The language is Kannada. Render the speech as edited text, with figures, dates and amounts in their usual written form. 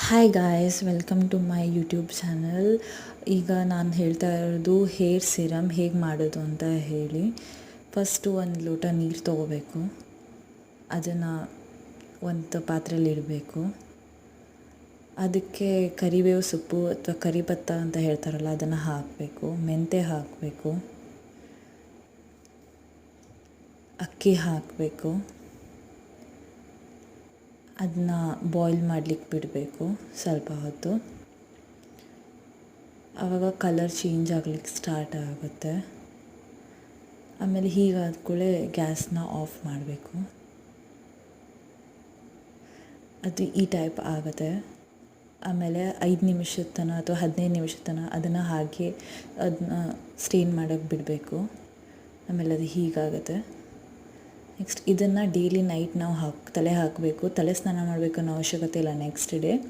Hi guys, welcome to my YouTube channel. ಈಗ ನಾನು ಹೇಳ್ತಾ ಇರೋದು ಹೇರ್ ಸಿರಮ್ ಹೇಗೆ ಮಾಡೋದು ಅಂತ ಹೇಳಿ. ಫಸ್ಟು ಒಂದು ಲೋಟ ನೀರು ತೊಗೋಬೇಕು. ಅದನ್ನು ಒಂದು ಪಾತ್ರೆಯಲ್ಲಿ ಇಡಬೇಕು. ಅದಕ್ಕೆ ಕರಿಬೇವು ಸೊಪ್ಪು ಅಥವಾ ಕರಿಪತ್ತ ಅಂತ ಹೇಳ್ತಾರಲ್ಲ, ಅದನ್ನು ಹಾಕಬೇಕು. ಮೆಂತ್ಯ ಹಾಕಬೇಕು. ಅಕ್ಕಿ ಹಾಕಬೇಕು. ಅದನ್ನ ಬಾಯ್ಲ್ ಮಾಡಲಿಕ್ಕೆ ಬಿಡಬೇಕು ಸ್ವಲ್ಪ ಹೊತ್ತು. ಆವಾಗ ಕಲರ್ ಚೇಂಜ್ ಆಗ್ಲಿಕ್ಕೆ ಸ್ಟಾರ್ಟ್ ಆಗುತ್ತೆ. ಆಮೇಲೆ ಹೀಗಾದ ಕೂಡಲೇ ಗ್ಯಾಸ್ನ ಆಫ್ ಮಾಡಬೇಕು. ಅದು ಈ ಟೈಪ್ ಆಗುತ್ತೆ. ಆಮೇಲೆ 5 ನಿಮಿಷದ ತನಕ ಅಥವಾ 15 ನಿಮಿಷದ ತನಕ ಅದನ್ನು ಹಾಗೆ ಅದನ್ನ ಸ್ಟೇನ್ ಮಾಡೋಕ್ಕೆ ಬಿಡಬೇಕು. ಆಮೇಲೆ ಅದು ಹೀಗಾಗುತ್ತೆ. ನೆಕ್ಸ್ಟ್ ಇದನ್ನು ಡೈಲಿ ನೈಟ್ ನಾವು ತಲೆ ಹಾಕಬೇಕು. ತಲೆ ಸ್ನಾನ ಮಾಡಬೇಕು ಅನ್ನೋ ಅವಶ್ಯಕತೆ ಇಲ್ಲ ನೆಕ್ಸ್ಟ್ ಡೇ.